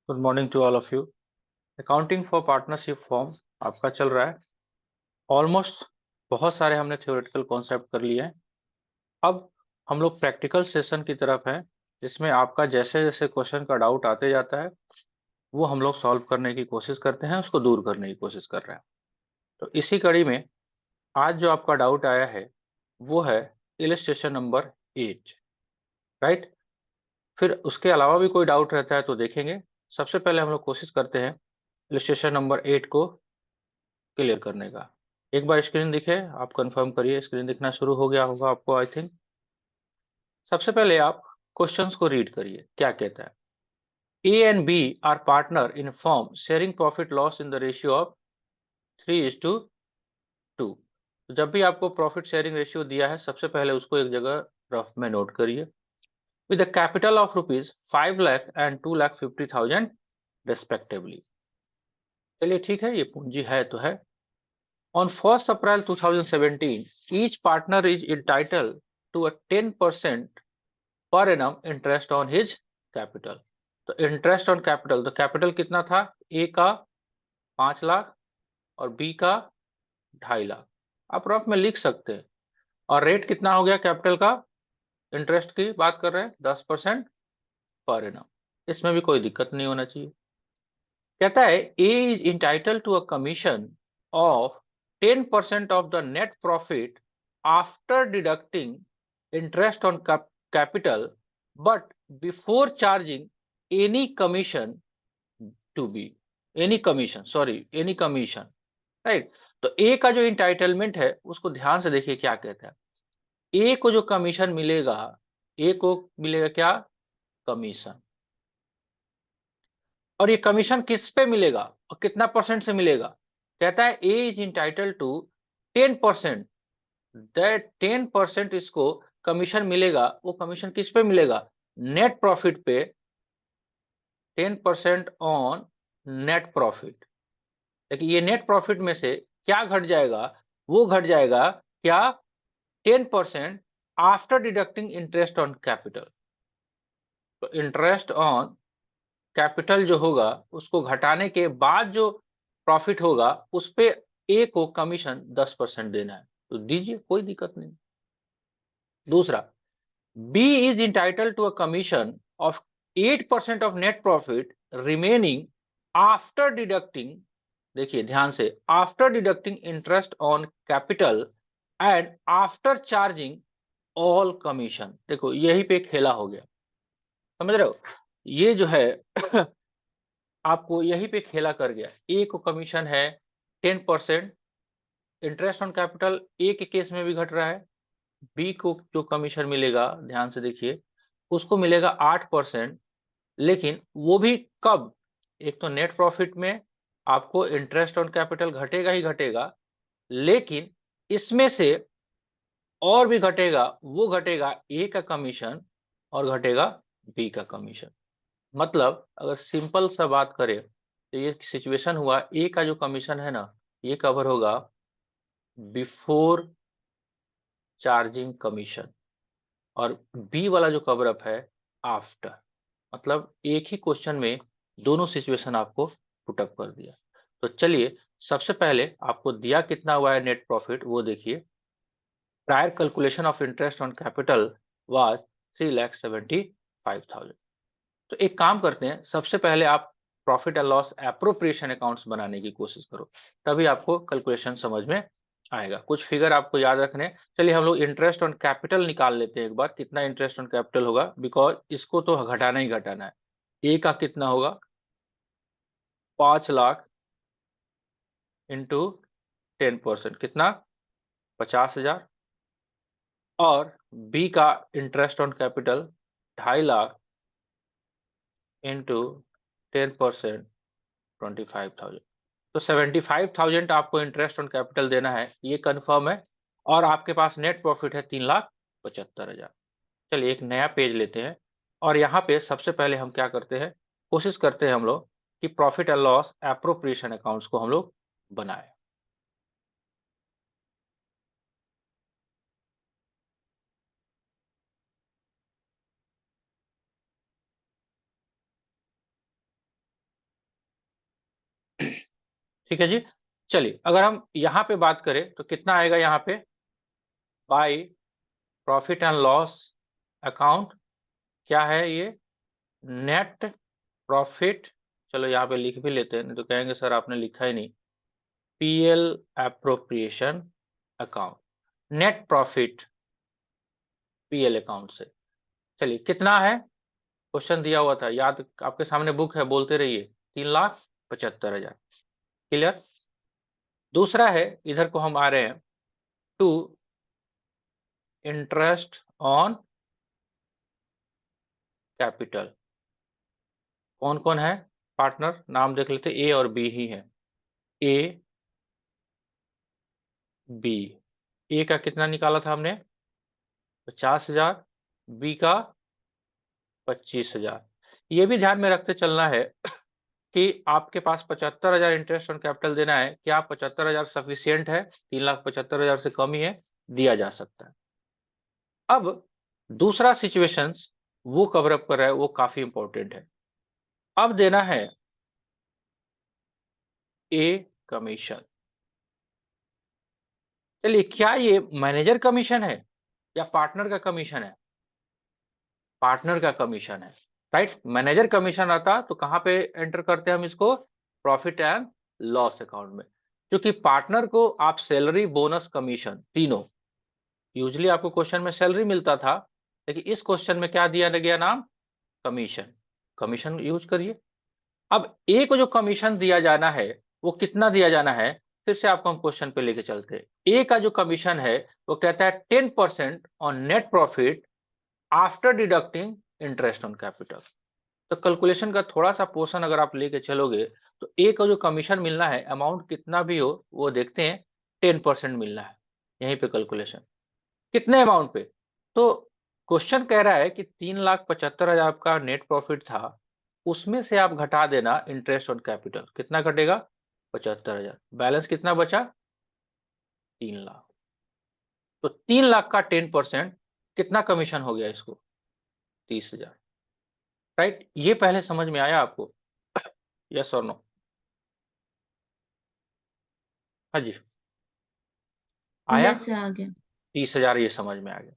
Good morning to all of you. Accounting for partnership firm आपका चल रहा है। ऑलमोस्ट बहुत सारे हमने थ्योरेटिकल कॉन्सेप्ट कर लिए हैं। अब हम लोग प्रैक्टिकल सेशन की तरफ हैं, जिसमें आपका जैसे जैसे क्वेश्चन का डाउट आते जाता है वो हम लोग सॉल्व करने की कोशिश करते हैं, उसको दूर करने की कोशिश कर रहे हैं। तो इसी कड़ी में आज जो आपका डाउट आया है वो है इलस्ट्रेशन नंबर 8, राइट। फिर उसके अलावा भी कोई डाउट रहता है तो देखेंगे। सबसे पहले हम लोग कोशिश करते हैं इलस्ट्रेशन नंबर 8 को क्लियर करने का। एक बार स्क्रीन दिखे, आप कंफर्म करिए स्क्रीन दिखना शुरू हो गया होगा आपको, आई थिंक। सबसे पहले आप क्वेश्चंस को रीड करिए, क्या कहता है। A and B are partner in firm sharing profit loss in the ratio of 3:2। तो जब भी आपको प्रॉफिट शेयरिंग रेशियो दिया है, सबसे पहले उसको एक जगह रफ में नोट करिए। With the capital of rupees 5 lakh and 2,50,000 respectively. चलिए ठीक है, ये पूंजी है तो है। On 1st April 2017, each partner is entitled to a 10% per annum interest on his capital. तो इंटरेस्ट ऑन कैपिटल, तो कैपिटल कितना था? ए का 5 लाख और बी का 2.5 लाख। आप रफ में लिख सकते हैं। और रेट कितना हो गया कैपिटल का? इंटरेस्ट की बात कर रहे हैं 10% पर एनम। इसमें भी कोई दिक्कत नहीं होना चाहिए। कहता है A is entitled to a commission of 10% of the net profit after deducting interest on capital, but before charging any commission to be, any commission, right. तो ए का जो इंटाइटलमेंट है उसको ध्यान से देखिए क्या कहता है। ए को जो कमीशन मिलेगा, ए को मिलेगा क्या? कमीशन। और ये कमीशन किस पे मिलेगा और कितना परसेंट से मिलेगा? कहता है A is entitled to 10%। That 10% इसको कमीशन मिलेगा। वो कमीशन किस पे मिलेगा? नेट प्रॉफिट पे। 10% ऑन नेट प्रॉफिट। लेकिन ये नेट प्रॉफिट में से क्या घट जाएगा? वो घट जाएगा क्या? 10% after deducting interest on capital. तो इंटरेस्ट ऑन कैपिटल जो होगा उसको घटाने के बाद जो प्रॉफिट होगा उस पे ए को कमीशन 10% देना है, तो दीजिए, कोई दिक्कत नहीं। दूसरा, B is entitled to a commission of 8% of net profit remaining after deducting, देखिए ध्यान से, after deducting interest on capital and after charging all commission. देखो यही पे खेला हो गया, समझ रहे हो? ये जो है आपको यही पे खेला कर गया। ए को कमीशन है 10%, इंटरेस्ट ऑन कैपिटल ए के केस में भी घट रहा है। बी को जो कमीशन मिलेगा, ध्यान से देखिए, उसको मिलेगा 8%। लेकिन वो भी कब? एक तो नेट प्रॉफिट में आपको इंटरेस्ट ऑन कैपिटल घटेगा ही घटेगा, लेकिन इसमें से और भी घटेगा। वो घटेगा ए का कमीशन और घटेगा बी का कमीशन। मतलब अगर सिंपल सा बात करें तो ये सिचुएशन हुआ, ए का जो कमीशन है ना, ये कवर होगा बिफोर चार्जिंग कमीशन, और बी वाला जो कवर अप है आफ्टर। मतलब एक ही क्वेश्चन में दोनों सिचुएशन आपको पुट अप कर दिया। तो चलिए, सबसे पहले आपको दिया कितना हुआ है नेट प्रॉफिट वो देखिए। Prior calculation of interest on capital was 3,75,000। तो एक काम करते हैं, सबसे पहले आप profit and loss appropriation accounts बनाने की कोशिश करो, तभी आपको कैलकुलेशन समझ में आएगा। कुछ फिगर आपको याद रखने। चलिए हम लोग इंटरेस्ट ऑन कैपिटल निकाल लेते हैं एक बार, कितना इंटरेस्ट ऑन कैपिटल होगा, बिकॉज इसको तो घटाना ही घटाना है। ए का कितना होगा? 5 लाख इंटू 10%, कितना? 50,000। और बी का interest on capital 2.5 lakh into 10%, 25,000। तो 75,000 आपको इंटरेस्ट ऑन कैपिटल देना है, ये कंफर्म है। और आपके पास नेट प्रॉफिट है 3,75,000। चलिए एक नया पेज लेते हैं, और यहाँ पे सबसे पहले हम क्या करते हैं, कोशिश करते हैं हम लोग कि profit and loss appropriation accounts को हम लोग बनाए। ठीक है जी। चलिए अगर हम यहां पे बात करें तो कितना आएगा यहाँ पे, by profit and loss account, क्या है ये, नेट प्रॉफिट। चलो यहाँ पे लिख भी लेते हैं, नहीं तो कहेंगे सर आपने लिखा ही नहीं। PL appropriation account, net profit PL account से। चलिए कितना है, क्वेश्चन दिया हुआ था, याद आपके सामने बुक है, बोलते रहिए, 3,75,000। क्लियर। दूसरा है, इधर को हम आ रहे हैं, टू इंटरेस्ट ऑन कैपिटल। कौन कौन है पार्टनर, नाम देख लेते, ए और बी ही है। ए बी, ए का कितना निकाला था हमने, 50,000, बी का 25,000। ये भी ध्यान में रखते चलना है कि आपके पास 75,000 इंटरेस्ट ऑन कैपिटल देना है, क्या 75,000 सफिशियंट है, 3,75,000 से कम ही है, दिया जा सकता है। अब दूसरा सिचुएशंस वो कवर अप कर रहा है, वो काफी इंपॉर्टेंट है। अब देना है ए कमीशन। चलिए क्या ये मैनेजर कमीशन है या पार्टनर का कमीशन है, पार्टनर का कमीशन है, राइट। मैनेजर कमीशन आता तो कहां पे एंटर करते हैं हम इसको, प्रॉफिट एंड लॉस अकाउंट में। क्योंकि पार्टनर को आप सैलरी बोनस कमीशन तीनों, यूजली आपको क्वेश्चन में सैलरी मिलता था, लेकिन इस क्वेश्चन में क्या दिया गया नाम, कमीशन। कमीशन यूज करिए। अब ए को जो कमीशन दिया जाना है वो कितना दिया जाना है, फिर से आपको हम क्वेश्चन पे लेके चलते हैं। ए का जो कमीशन है वो कहता है 10% on net profit after deducting interest on capital. तो कैलकुलेशन का थोड़ा सा पोर्शन अगर आप लेके चलोगे तो ए का जो कमीशन मिलना है, अमाउंट कितना भी हो वो देखते हैं, 10% मिलना है। यहीं पे कैलकुलेशन कितने अमाउंट पे, तो क्वेश्चन कह रहा है कि 3,75,000 का नेट प्रॉफिट था, उसमें से आप घटा देना इंटरेस्ट ऑन कैपिटल, कितना घटेगा, 75,000, बैलेंस कितना बचा, 3,00,000। तो 3,00,000 का 10% कितना कमीशन हो गया इसको, 30,000, राइट। ये पहले समझ में आया आपको, यस और नो, हाँ जी, आया, यस आ गया। 30,000 ये समझ में आ गया।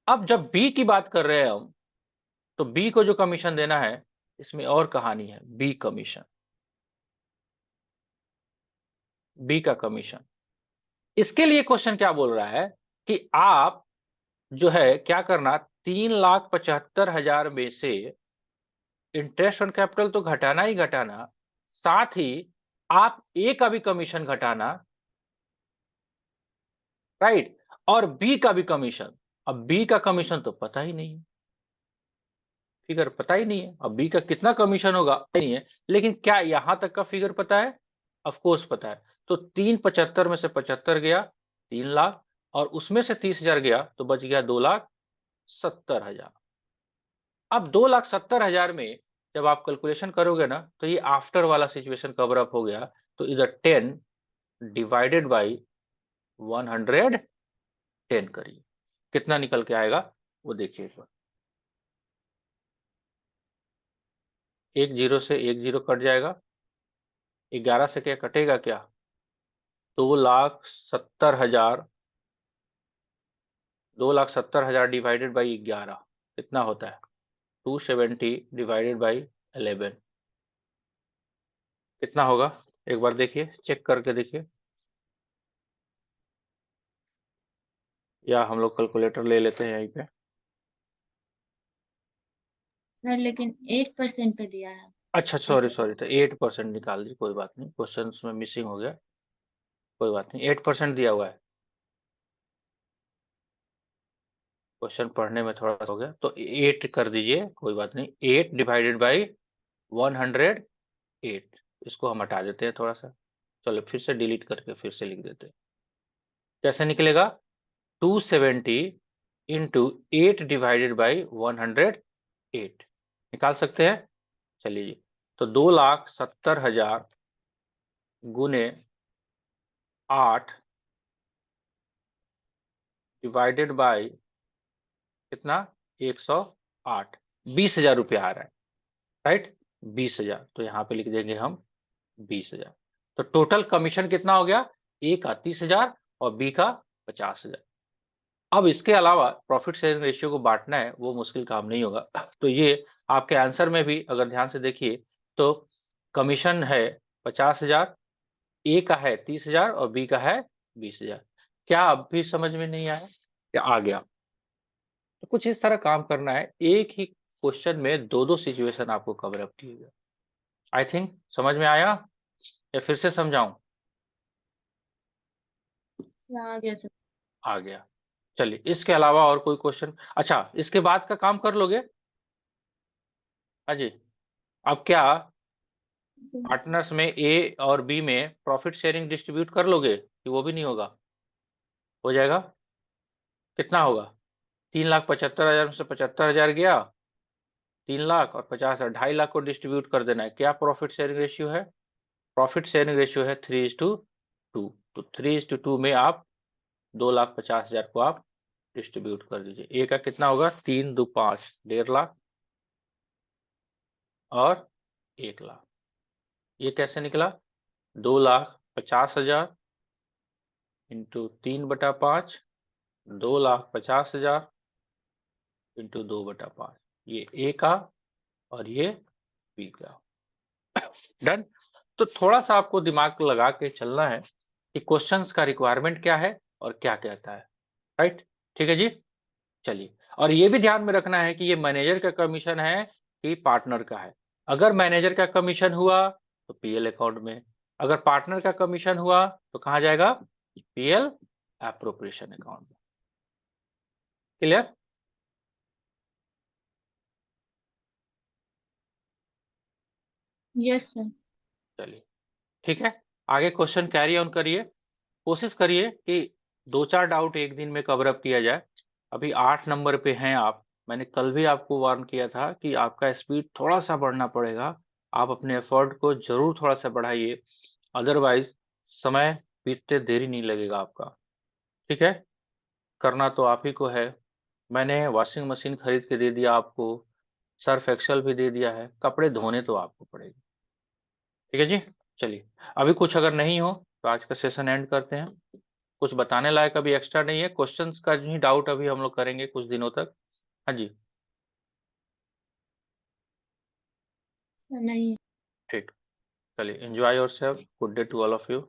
अब जब बी की बात कर रहे हैं हम, तो बी को जो कमीशन देना है, इसमें और कहानी है, बी कमीशन, बी का कमीशन। इसके लिए क्वेश्चन क्या बोल रहा है कि आप जो है क्या करना, 3,75,000 में से इंटरेस्ट ऑन कैपिटल तो घटाना ही घटाना, साथ ही आप ए का भी कमीशन घटाना, राइट, और बी का भी कमीशन। अब बी का कमीशन तो पता ही नहीं है, फिगर पता ही नहीं है, अब बी का कितना कमीशन होगा नहीं है, लेकिन क्या यहां तक का फिगर पता है, ऑफ कोर्स पता है। तो 3,75,000 में से 75 गया, 3,00,000, और उसमें से 30,000 गया तो बच गया 2,70,000। अब 2,70,000 में जब आप कैलकुलेशन करोगे ना, तो ये आफ्टर वाला सिचुएशन कवर अप हो गया। तो इधर 10 डिवाइडेड बाई 110 करिए, कितना निकल के आएगा वो देखिए एक बार। एक जीरो से एक जीरो कट जाएगा, 11 से क्या कटेगा क्या, 2,70,000, 2,70,000 डिवाइडेड बाई 11 कितना होता है, 270 डिवाइडेड बाई 11 कितना होगा, एक बार देखिए, चेक करके देखिए, या हम लोग कैलकुलेटर ले लेते हैं यहीं पे। सर लेकिन 8% पे दिया है। अच्छा एक सॉरी सॉरी, तो 8% निकाल दी, कोई बात नहीं, क्वेश्चन में मिसिंग हो गया, कोई बात नहीं, 8% दिया हुआ है। क्वेश्चन पढ़ने में थोड़ा हो गया, तो 8 कर दीजिए, कोई बात नहीं, 8 डिवाइडेड बाई 108, इसको हम हटा देते हैं थोड़ा सा, चलो फिर से डिलीट करके फिर से लिख देते हैं, कैसे निकलेगा, 270 इंटू 8 डिवाइडेड बाई 108, निकाल सकते हैं। चलिए जी, तो 2,70,000 गुने 8 डिवाइडेड बाई कितना, 108, 20,000 रुपया आ रहा है, राइट, 20,000, तो यहाँ पे लिख देंगे हम 20,000। तो टोटल कमीशन कितना हो गया, ए का 30,000 और बी का 50,000। अब इसके अलावा प्रॉफिट शेयरिंग रेशियो को बांटना है, वो मुश्किल काम नहीं होगा। तो ये आपके आंसर में भी अगर ध्यान से देखिए तो कमीशन है 50,000, ए का है 30,000 और बी का है 20,000। क्या अब भी समझ में नहीं आया या आ गया? तो कुछ इस तरह काम करना है, एक ही क्वेश्चन में दो दो सिचुएशन आपको कवर अप किए गए। आई थिंक समझ में आया या फिर से समझाऊं? आ गया सर। आ गया। चलिए, इसके अलावा और कोई क्वेश्चन? अच्छा, इसके बाद का काम कर लोगे? हाँ जी। अब क्या सर पार्टनर्स में ए और बी में प्रॉफिट शेयरिंग डिस्ट्रीब्यूट कर लोगे कि वो भी नहीं होगा? हो जाएगा। कितना होगा? 3,75,000 में से 75,000 गया, 3,00,000 और 50,000, 2.5 लाख को डिस्ट्रीब्यूट कर देना है। क्या प्रॉफिट शेयरिंग रेशियो है? प्रॉफिट शेयरिंग रेशियो है 3:2। तो 3:2 में आप 2,50,000 को आप डिस्ट्रीब्यूट कर दीजिए। ए का कितना होगा? 3 2 5, 1.5 लाख और 1 लाख। ये कैसे निकला? 2,50,000 इंटू 3/5, 2,50,000 इंटू 2/5। ये ए का और ये बी का। डन। तो थोड़ा सा आपको दिमाग लगा के चलना है कि क्वेश्चंस का रिक्वायरमेंट क्या है और क्या कहता है। राइट? ठीक है जी। चलिए, और ये भी ध्यान में रखना है कि ये मैनेजर का कमीशन है कि पार्टनर का है। अगर मैनेजर का कमीशन हुआ तो पीएल अकाउंट में, अगर पार्टनर का कमीशन हुआ तो कहां जाएगा? पीएल एप्रोप्रिएशन अकाउंट में। क्लियर? Yes sir. चलिए, ठीक है। आगे क्वेश्चन कैरी ऑन करिए। कोशिश करिए कि 2-4 डाउट एक दिन में कवर अप किया जाए। अभी 8 नंबर पे हैं आप। मैंने कल भी आपको वार्न किया था कि आपका स्पीड थोड़ा सा बढ़ना पड़ेगा। आप अपने एफर्ट को जरूर थोड़ा सा बढ़ाइए, अदरवाइज समय बीतते देरी नहीं लगेगा आपका। ठीक है? करना तो आप ही को है। मैंने वॉशिंग मशीन खरीद के दे दिया आपको, सर्फ एक्सेल भी दे दिया है, कपड़े धोने तो आपको पड़ेगा। ठीक है जी। चलिए, अभी कुछ अगर नहीं हो तो आज का सेशन एंड करते हैं। कुछ बताने लायक अभी एक्स्ट्रा नहीं है, क्वेश्चंस का ही डाउट अभी हम लोग करेंगे कुछ दिनों तक। हाँ जी। सर नहीं। ठीक। चलिए, enjoy yourself, good day to all of you.